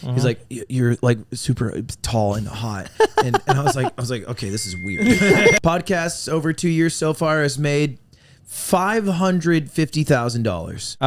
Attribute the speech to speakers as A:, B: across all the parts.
A: He's like, you're like super tall and hot. And I was like, okay, this is weird. Podcasts over 2 years so far has made $550,000.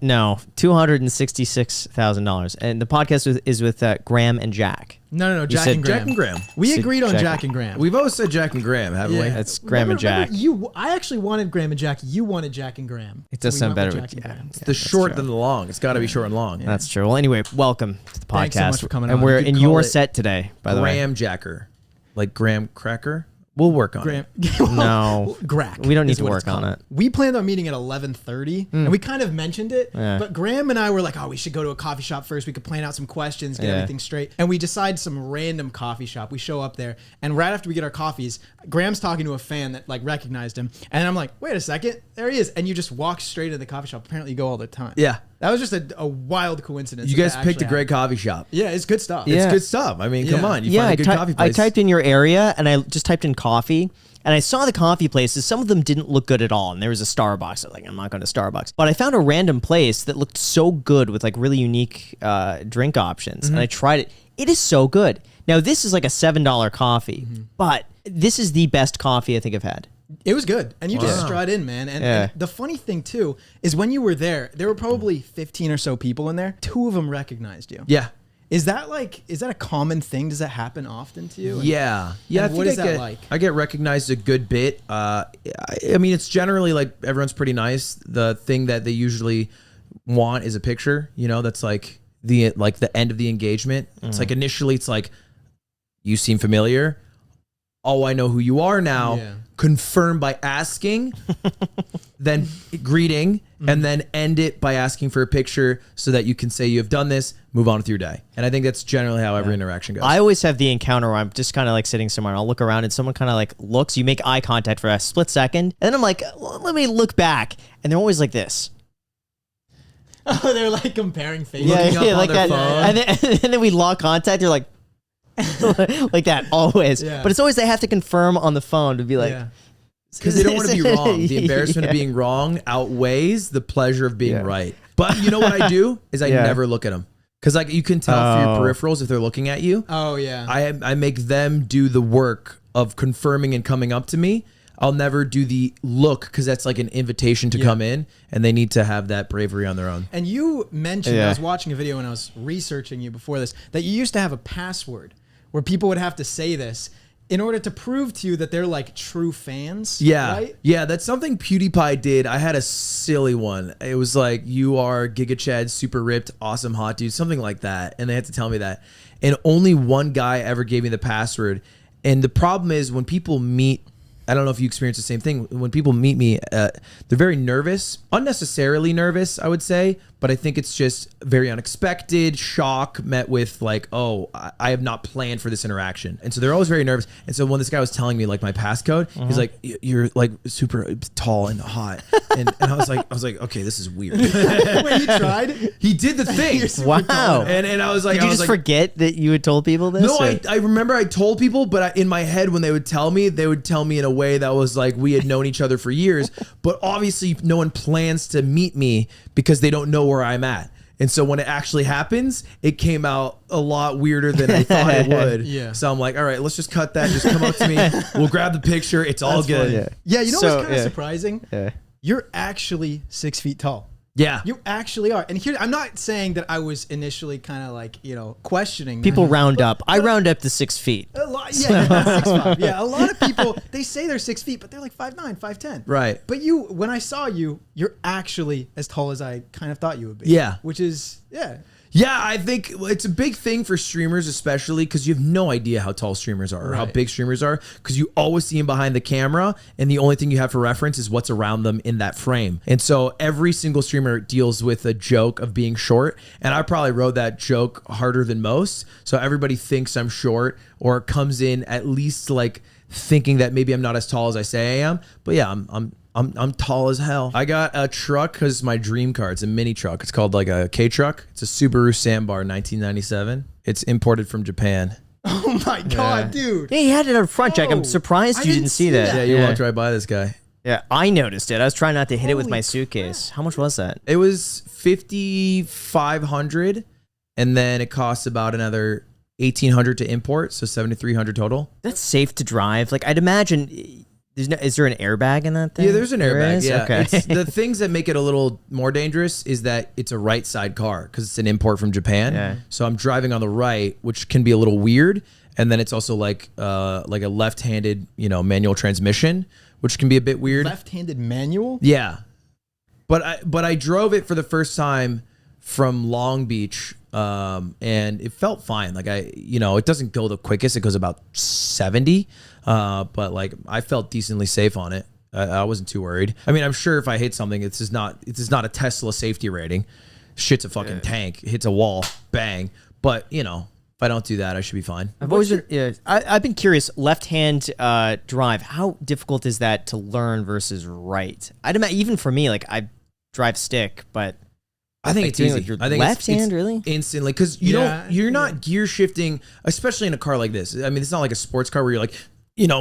B: No, $266,000. And the podcast is with Graham and Jack.
C: No, Jack and Graham.
A: Jack and Graham.
C: We agreed on Jack and Graham.
A: We've always said Jack and Graham, haven't we?
B: That's Graham and Jack.
C: I actually wanted Graham and Jack. You wanted Jack and Graham.
B: It does sound better with
A: It's the short than the long. It's got to be short and long.
B: That's true. Well, anyway, welcome to the podcast.
C: Thanks so much for coming
B: and
C: on.
B: we're
C: You
B: in
C: call
B: your
C: it
B: set today, by the way.
A: Graham Jacker. Like Graham Cracker. We'll work on it.
B: No.
C: Grack.
B: We don't need
C: is
B: to
C: what
B: work
C: it's called.
B: on it.
C: We planned on meeting at 11:30, and we kind of mentioned it, but Graham and I were like, oh, we should go to a coffee shop first. We could plan out some questions, get everything straight. And we decide some random coffee shop. We show up there, and right after we get our coffees, Graham's talking to a fan that like recognized him, and I'm like, wait a second, there he is. And you just walk straight to the coffee shop. Apparently you go all the time.
A: Yeah.
C: That was just a wild coincidence.
A: You guys picked a great coffee shop.
C: Yeah, it's good stuff.
A: It's good stuff. I mean, come on. You find a good coffee place.
B: I typed in your area, and I just typed in coffee. And I saw the coffee places. Some of them didn't look good at all. And there was a Starbucks. I was like, I'm not going to Starbucks. But I found a random place that looked so good with like really unique drink options. And I tried it. It is so good. Now, this is like a $7 coffee. But this is the best coffee I think I've had.
C: It was good. And you just strut in, man. And the funny thing, too, is when you were there were probably 15 or so people in there. 2 of them recognized you.
A: Yeah.
C: Is that a common thing? Does that happen often to you?
A: Yeah.
C: And what is that like?
A: I get recognized a good bit. I mean, it's generally like everyone's pretty nice. The thing that they usually want is a picture, that's like the end of the engagement. It's like initially it's like, you seem familiar. Oh, I know who you are now.
C: Yeah.
A: Confirm by asking, then greeting, and then end it by asking for a picture so that you can say you have done this, move on with your day. And I think that's generally how every interaction goes.
B: I always have the encounter where I'm just kind of like sitting somewhere and I'll look around and someone kind of like looks, you make eye contact for a split second, and then I'm like, let me look back. And they're always like this.
C: Oh, they're like comparing faces.
A: Looking up on
B: like
A: their
B: that.
A: phone.
B: And then we lock contact, they're like, like that always.
C: Yeah.
B: But it's always they have to confirm on the phone to be like,
A: because they don't want to be wrong. The embarrassment of being wrong outweighs the pleasure of being right. But you know what I do is I never look at them. Because like you can tell through your peripherals if they're looking at you.
C: Oh, yeah.
A: I make them do the work of confirming and coming up to me. I'll never do the look because that's like an invitation to come in, and they need to have that bravery on their own.
C: And you mentioned, I was watching a video and I was researching you before this, that you used to have a password where people would have to say this in order to prove to you that they're like true fans.
A: Yeah.
C: Right?
A: Yeah, that's something PewDiePie did. I had a silly one. It was like, you are Giga Chad, super ripped, awesome hot dude, something like that. And they had to tell me that. And only one guy ever gave me the password. And the problem is when people meet, I don't know if you experience the same thing. When people meet me, they're very nervous, unnecessarily nervous, I would say. But I think it's just very unexpected, shock met with like, oh, I have not planned for this interaction. And so they're always very nervous. And so when this guy was telling me like my passcode, he's like, you're like super tall and hot. And I was like, okay, this is weird.
C: Wait, you tried?
A: He did the thing.
B: wow.
A: And I was like,
B: did you just forget that you had told people this?
A: No, I remember I told people, but in my head when they would tell me in a way that was like we had known each other for years. But obviously no one plans to meet me because they don't know where I'm at. And so when it actually happens, it came out a lot weirder than I thought it would.
C: Yeah.
A: So I'm like, all right, let's just cut that. Just come up to me. We'll grab the picture. It's all good.
C: Yeah, you know
B: So,
C: what's kind of surprising?
B: Yeah.
C: You're actually 6 feet tall.
A: Yeah.
C: You actually are. And here, I'm not saying that I was initially kind of like, questioning
B: People
C: that.
B: round up. I round up to 6 feet.
C: A lot, yeah, 6'5". Yeah, a lot of people, they say they're 6 feet, but they're like 5'9", 5'10".
A: Right.
C: But when I saw you, you're actually as tall as I kind of thought you would be.
A: Yeah.
C: Which is,
A: Yeah, I think it's a big thing for streamers, especially because you have no idea how tall streamers are or how big streamers are, because you always see them behind the camera, and the only thing you have for reference is what's around them in that frame. And so every single streamer deals with a joke of being short, and I probably wrote that joke harder than most. So everybody thinks I'm short or comes in at least like thinking that maybe I'm not as tall as I say I am. But yeah, I'm tall as hell. I got a truck because it's my dream car. It's a mini truck. It's called like a K truck. It's a Subaru Sandbar 1997. It's imported from Japan.
C: Oh my God, dude.
B: Yeah, he had it up front, Jack. I'm surprised you didn't see that.
A: Yeah, you walked right by this guy.
B: Yeah, I noticed it. I was trying not to hit it with my suitcase. How much was that?
A: It was $5,500, and then it costs about another $1,800 to import, so $7,300 total.
B: That's safe to drive. Like, I'd imagine. Is there an airbag in that thing?
A: Yeah, there's an airbag. Yeah,
B: Okay.
A: it's, the things that make it a little more dangerous is that it's a right side car because it's an import from Japan.
B: Yeah.
A: So I'm driving on the right, which can be a little weird, and then it's also like a left-handed, manual transmission, which can be a bit weird.
C: Left-handed manual?
A: Yeah, but I drove it for the first time from Long Beach, and it felt fine. Like it doesn't go the quickest; it goes about 70. But like I felt decently safe on it. I wasn't too worried. I mean, I'm sure if I hit something, it is not a Tesla safety rating. Shit's a fucking tank. It hits a wall, bang. But if I don't do that, I should be fine.
B: I've been curious. Left-hand drive. How difficult is that to learn versus right? I'd imagine even for me, like I drive stick, but
A: I think it's easy.
B: I think left hand, really?
A: Instantly, because you're not gear shifting, especially in a car like this. I mean, it's not like a sports car where you're like,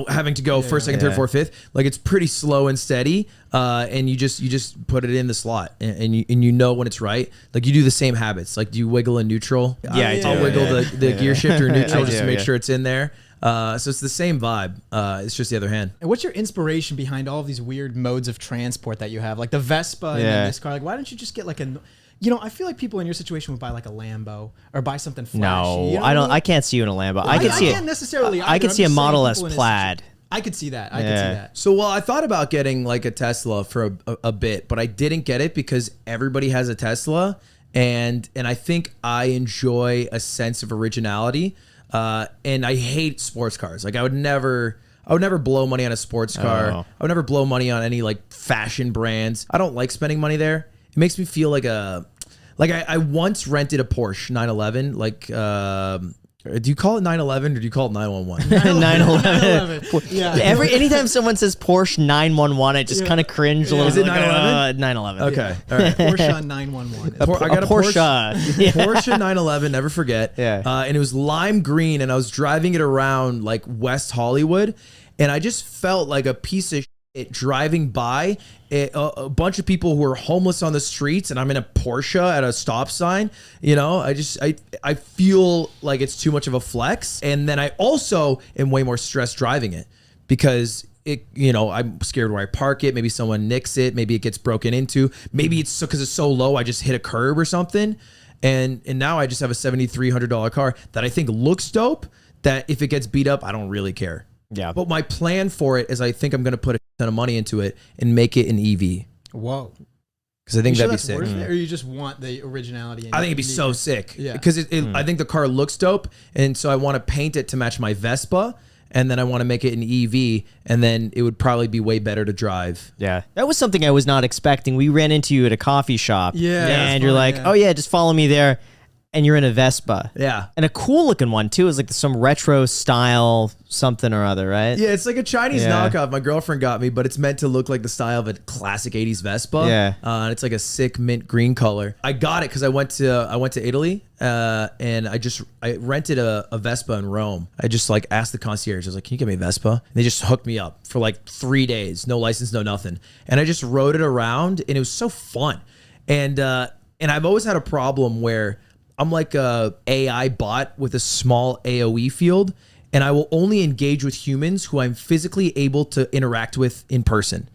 A: having to go first, second, third, fourth, fifth. Like it's pretty slow and steady, and you just put it in the slot, and you know when it's right. Like you do the same habits. Like do you wiggle in neutral?
B: Yeah,
A: I'll wiggle the gear shifter in neutral just to make
B: yeah.
A: sure it's in there. So it's the same vibe. It's just the other hand.
C: And what's your inspiration behind all of these weird modes of transport that you have, like the Vespa and then this car? Like, why don't you just get like I feel like people in your situation would buy like a Lambo or buy something flashy.
B: No, I don't. I can't see you in a Lambo.
C: I can't necessarily.
B: I could see a Model S Plaid.
C: I could see that. I could see that.
A: So, I thought about getting like a Tesla for a bit, but I didn't get it because everybody has a Tesla, and I think I enjoy a sense of originality, and I hate sports cars. Like I would never blow money on a sports car.
B: Oh.
A: I would never blow money on any like fashion brands. I don't like spending money there. It makes me feel like I once rented a Porsche 911. Like, do you call it 911 or do you call it 911?
B: 911.
C: Yeah.
B: Anytime someone says Porsche 911, I just kind of cringe a little.
A: Is it
B: bit.
A: 911?
B: 911.
A: Okay, all right.
C: Porsche 911.
A: I got a
B: Porsche.
A: Porsche 911, never forget.
B: Yeah.
A: And it was lime green, and I was driving it around like West Hollywood, and I just felt like a piece of shit driving by a bunch of people who are homeless on the streets, and I'm in a Porsche at a stop sign. I feel like it's too much of a flex, and then I also am way more stressed driving it because I'm scared where I park it. Maybe someone nicks it. Maybe it gets broken into. Maybe it's because it's so low, I just hit a curb or something. And now I just have a $7,300 car that I think looks dope. That if it gets beat up, I don't really care.
B: Yeah.
A: But my plan for it is I think I'm going to put a ton of money into it and make it an EV.
C: Whoa.
A: Because I think that'd be
C: that's
A: sick.
C: worth it, or you just want the originality?
A: I think it'd be so sick.
C: Yeah.
A: Because I think the car looks dope. And so I want to paint it to match my Vespa. And then I want to make it an EV. And then it would probably be way better to drive.
B: Yeah. That was something I was not expecting. We ran into you at a coffee shop.
C: Yeah.
B: And you're like, oh, yeah, just follow me there. And you're in a Vespa.
A: Yeah.
B: And a cool looking one, too. It's like some retro style something or other, right?
A: Yeah, it's like a Chinese knockoff my girlfriend got me, but it's meant to look like the style of a classic 80s Vespa.
B: Yeah.
A: And it's like a sick mint green color. I got it because I went to Italy, and I rented a Vespa in Rome. I just like asked the concierge, I was like, can you get me a Vespa? And they just hooked me up for like 3 days, no license, no nothing. And I just rode it around, and it was so fun. And I've always had a problem where I'm like a AI bot with a small AoE field, and I will only engage with humans who I'm physically able to interact with in person.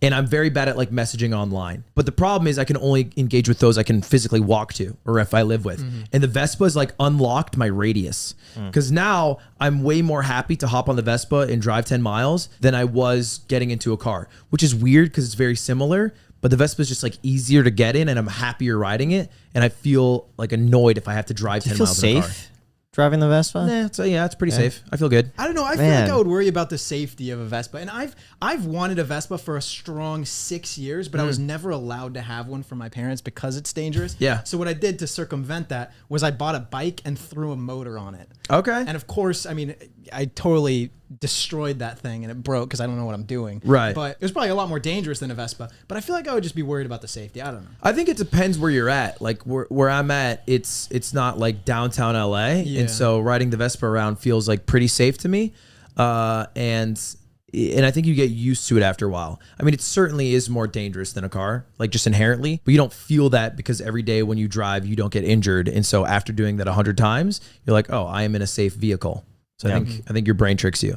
A: And I'm very bad at like messaging online. But the problem is I can only engage with those I can physically walk to or if I live with. Mm-hmm. And the Vespa is like unlocked my radius. Because now I'm way more happy to hop on the Vespa and drive 10 miles than I was getting into a car, which is weird because it's very similar. But the Vespa is just like easier to get in, and I'm happier riding it. And I feel like annoyed if I have to drive 10 miles in a car.
B: Driving the Vespa?
A: It's pretty safe. I feel good.
C: I don't know. I feel like I would worry about the safety of a Vespa. And I've wanted a Vespa for a strong 6 years, but I was never allowed to have one from my parents because it's dangerous.
A: Yeah.
C: So what I did to circumvent that was I bought a bike and threw a motor on it.
A: Okay.
C: And of course, I mean, I totally destroyed that thing and it broke because I don't know what I'm doing.
A: Right.
C: But it was probably a lot more dangerous than a Vespa. But I feel like I would just be worried about the safety. I don't know.
A: I think it depends where you're at. Like where I'm at, it's not like downtown LA.
C: Yeah.
A: And so riding the Vespa around feels like pretty safe to me. And And I think you get used to it after a while. I mean, it certainly is more dangerous than a car, like just inherently, but you don't feel that because every day when you drive, you don't get injured. And so after doing that 100 times, you're like, oh, I am in a safe vehicle. So I think your brain tricks you.